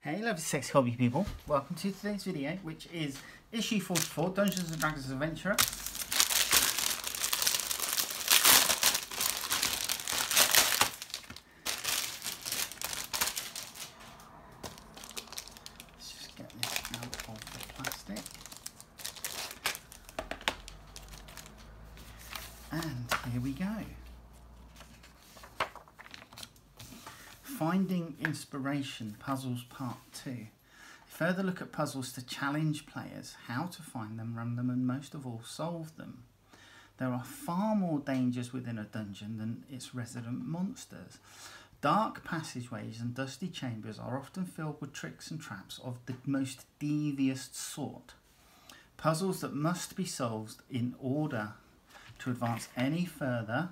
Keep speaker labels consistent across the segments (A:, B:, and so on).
A: Hey lovely sexy hobby people, welcome to today's video, which is issue 44, Dungeons & Dragons Adventurer. Let's just get this out of the plastic. And here we go. Finding Inspiration, Puzzles Part 2. Further look at puzzles to challenge players, how to find them, run them, and most of all, solve them. There are far more dangers within a dungeon than its resident monsters. Dark passageways and dusty chambers are often filled with tricks and traps of the most devious sort. Puzzles that must be solved in order to advance any further,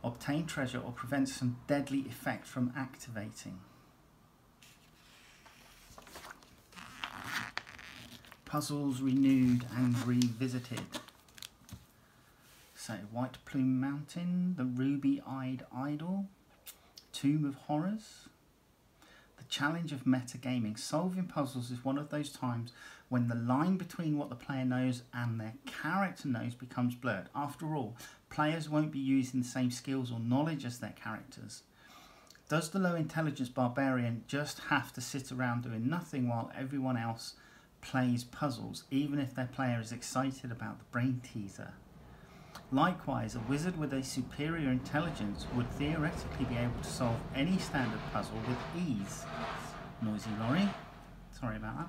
A: obtain treasure, or prevent some deadly effect from activating. Puzzles renewed and revisited. So, White Plume Mountain, the Ruby-Eyed Idol, Tomb of Horrors. The challenge of metagaming. Solving puzzles is one of those times when the line between what the player knows and their character knows becomes blurred. After all, players won't be using the same skills or knowledge as their characters. Does the low intelligence barbarian just have to sit around doing nothing while everyone else plays puzzles, even if their player is excited about the brain teaser? Likewise, a wizard with a superior intelligence would theoretically be able to solve any standard puzzle with ease. Noisy lorry. Sorry about that.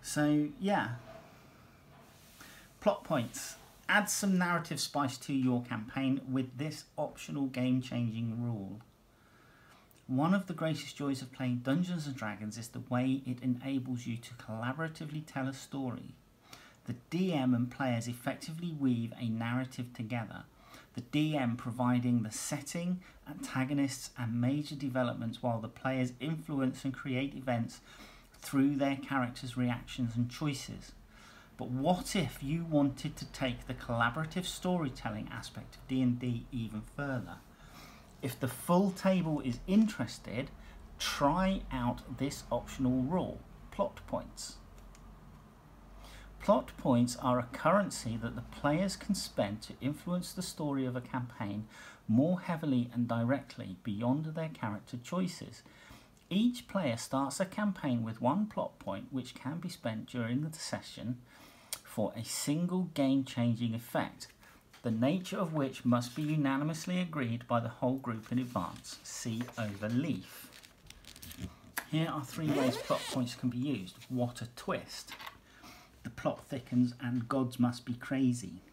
A: So, yeah. Plot points. Add some narrative spice to your campaign with this optional game-changing rule. One of the greatest joys of playing Dungeons & Dragons is the way it enables you to collaboratively tell a story. The DM and players effectively weave a narrative together, the DM providing the setting, antagonists and major developments, while the players influence and create events through their characters' reactions and choices. But what if you wanted to take the collaborative storytelling aspect of D&D even further? If the full table is interested, try out this optional rule, plot points. Plot points are a currency that the players can spend to influence the story of a campaign more heavily and directly beyond their character choices. Each player starts a campaign with one plot point which can be spent during the session for a single game-changing effect, the nature of which must be unanimously agreed by the whole group in advance. See over leaf. Here are 3 ways plot points can be used. What a twist! The plot thickens and gods must be crazy.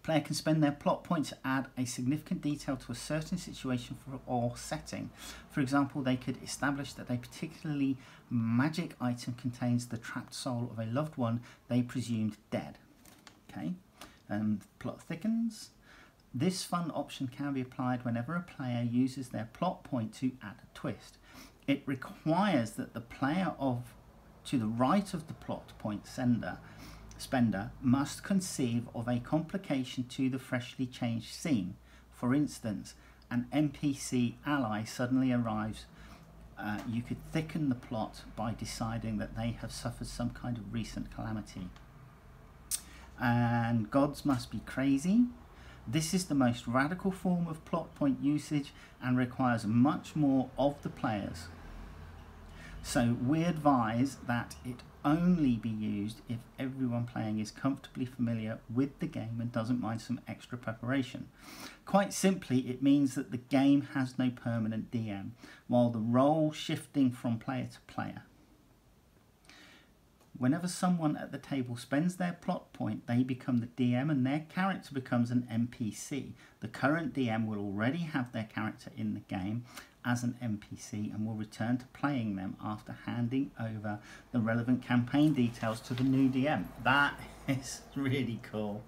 A: Player can spend their plot points to add a significant detail to a certain situation or setting. For example, they could establish that a particularly magic item contains the trapped soul of a loved one they presumed dead. Okay, and plot thickens. This fun option can be applied whenever a player uses their plot point to add a twist. It requires that the player to the right of the plot point spender must conceive of a complication to the freshly changed scene. For instance, an NPC ally suddenly arrives. You could thicken the plot by deciding that they have suffered some kind of recent calamity. And gods must be crazy. This is the most radical form of plot point usage and requires much more of the players. So we advise that it only be used if everyone playing is comfortably familiar with the game and doesn't mind some extra preparation. Quite simply, it means that the game has no permanent DM, while the role shifting from player to player. Whenever someone at the table spends their plot point, they become the DM and their character becomes an NPC. The current DM will already have their character in the game as an NPC and will return to playing them after handing over the relevant campaign details to the new DM. That is really cool.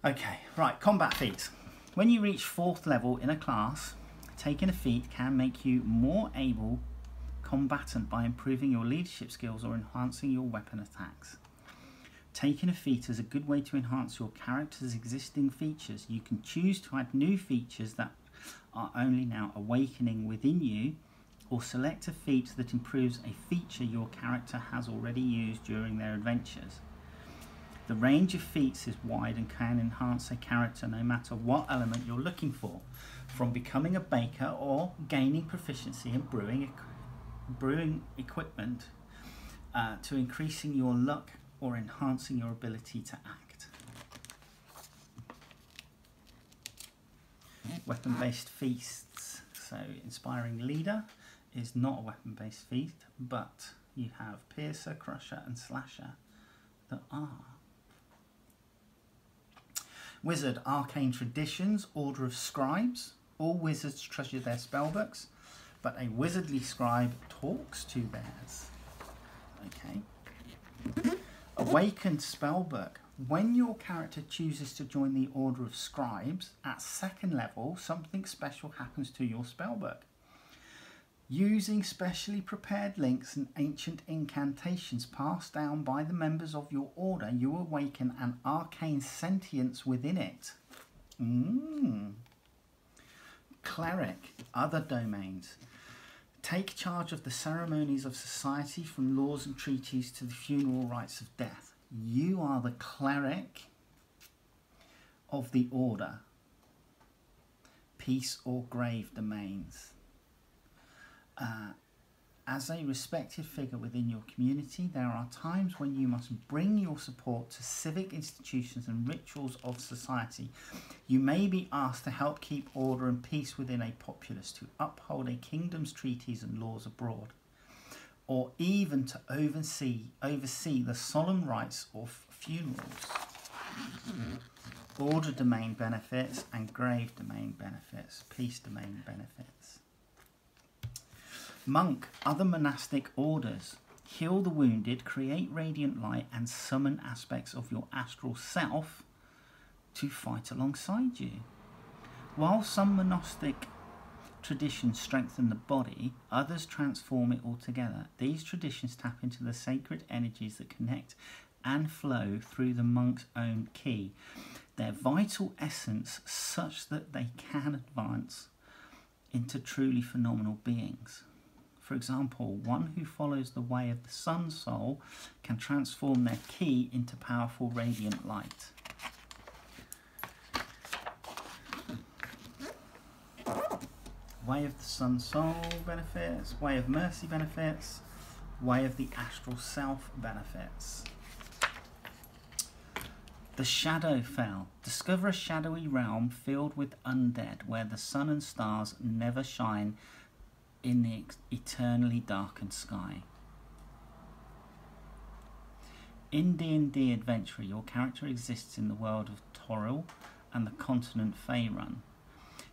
A: Okay, right, combat feats. When you reach 4th level in a class, taking a feat can make you more able combatant by improving your leadership skills or enhancing your weapon attacks. Taking a feat is a good way to enhance your character's existing features. You can choose to add new features that are only now awakening within you, or select a feat that improves a feature your character has already used during their adventures. The range of feats is wide and can enhance a character no matter what element you're looking for, from becoming a baker or gaining proficiency in brewing equipment to increasing your luck or enhancing your ability to act. Weapon-based feasts. So Inspiring Leader is not a weapon-based feat, but you have Piercer, Crusher and Slasher that are. Wizard Arcane Traditions, Order of Scribes. All wizards treasure their spellbooks, but a wizardly scribe talks to theirs. Okay. Awakened Spellbook. When your character chooses to join the Order of Scribes, at 2nd level, something special happens to your spellbook. Using specially prepared links and ancient incantations passed down by the members of your order, you awaken an arcane sentience within it. Cleric, other domains. Take charge of the ceremonies of society, from laws and treaties to the funeral rites of death. You are the cleric of the order. Peace or grave domains. As a respected figure within your community, there are times when you must bring your support to civic institutions and rituals of society. You may be asked to help keep order and peace within a populace, to uphold a kingdom's treaties and laws abroad, or even to oversee the solemn rites of funerals. Order domain benefits and grave domain benefits, peace domain benefits. Monk, other monastic orders. Heal the wounded, create radiant light and summon aspects of your astral self to fight alongside you. While some monastic traditions strengthen the body, others transform it altogether. These traditions tap into the sacred energies that connect and flow through the monk's own ki, their vital essence, such that they can advance into truly phenomenal beings. For example, one who follows the way of the sun soul can transform their ki into powerful radiant light. Way of the sun soul benefits, way of mercy benefits, way of the astral self benefits. The Shadowfell. Discover a shadowy realm filled with undead, where the sun and stars never shine in the eternally darkened sky. In D&D Adventure, your character exists in the world of Toril and the continent Faerun,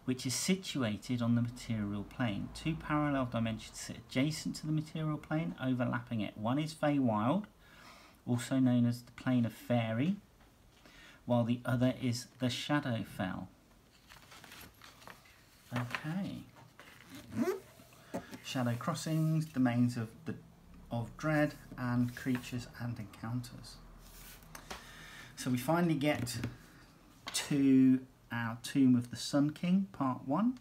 A: which is situated on the material plane. 2 parallel dimensions sit adjacent to the material plane, overlapping it. One is Feywild, also known as the plane of Fairy, while the other is the Shadowfell. Okay. Shadow crossings, domains of dread, and creatures and encounters. So we finally get to our Tomb of the Sun King, Part 1.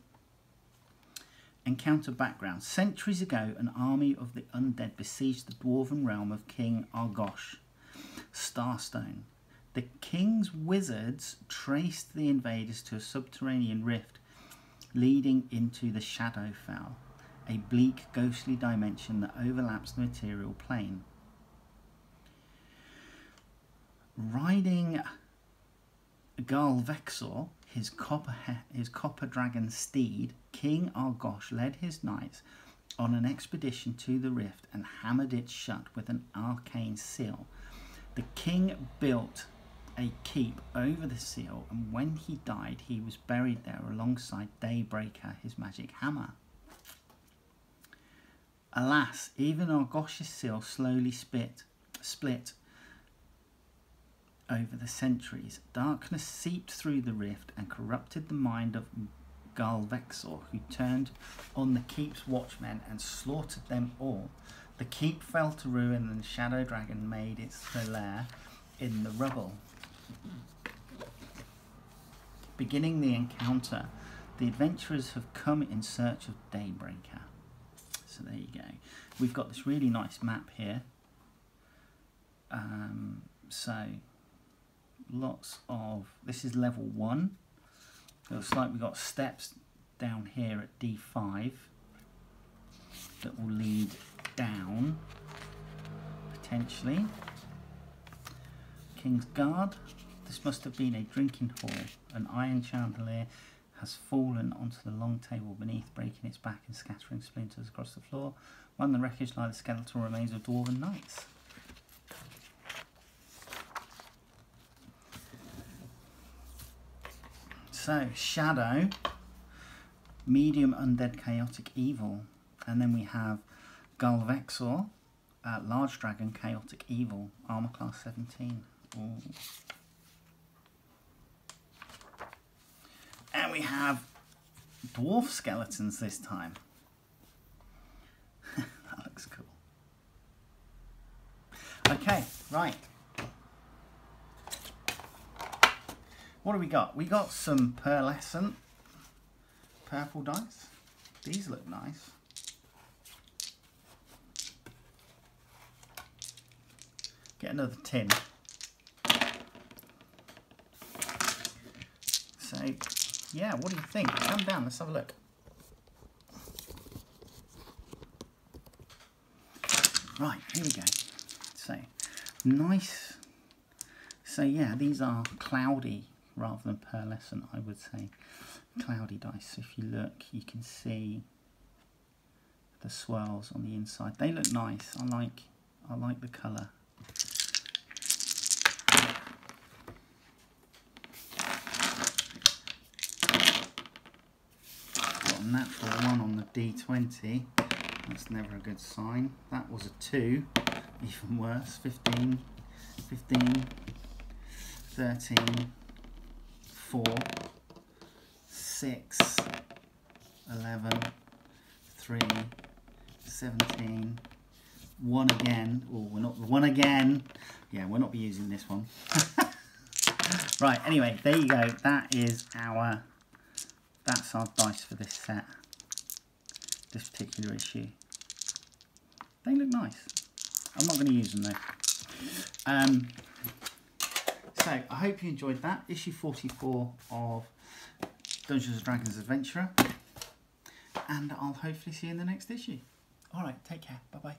A: Encounter background. Centuries ago, an army of the undead besieged the dwarven realm of King Argosh, Starstone. The king's wizards traced the invaders to a subterranean rift leading into the Shadowfell, a bleak, ghostly dimension that overlaps the material plane. Riding Galvexor, his copper dragon steed, King Argosh led his knights on an expedition to the rift and hammered it shut with an arcane seal. The king built a keep over the seal, and when he died, he was buried there alongside Daybreaker, his magic hammer. Alas, even Argosh's seal slowly split over the centuries. Darkness seeped through the rift and corrupted the mind of Galvexor, who turned on the keep's watchmen and slaughtered them all. The keep fell to ruin, and the shadow dragon made its lair in the rubble. Beginning the encounter, The adventurers have come in search of Daybreaker. So there you go. We've got this really nice map here. So lots of, this is level 1. Looks like we've got steps down here at D5 that will lead down, potentially. King's Guard. This must have been a drinking hall. An iron chandelier has fallen onto the long table beneath, breaking its back and scattering splinters across the floor. Among the wreckage lie the skeletal remains of dwarven knights. So, Shadow, medium undead chaotic evil. And then we have Galvexor, large dragon chaotic evil, armor class 17. Ooh. And we have dwarf skeletons this time. That looks cool. Okay, right. What do we got? We got some pearlescent purple dice. These look nice. Get another tin. So, yeah, what do you think? Come down, let's have a look. Right, here we go. So, nice. So, yeah, these are cloudy rather than pearlescent, I would say. Cloudy dice. So if you look, you can see the swirls on the inside. They look nice. I like the colour. Got a natural 1 on the D20. That's never a good sign. That was a 2. Even worse. 15, 15, 13, 4, 6, 11, 3, 17, 1 again. Oh, we're not 1 again. Yeah, we'll not be using this one. Right, anyway, there you go. That's our dice for this set. This particular issue. They look nice. I'm not going to use them though. So, I hope you enjoyed that. Issue 44 of Dungeons & Dragons Adventurer. And I'll hopefully see you in the next issue. Alright, take care. Bye-bye.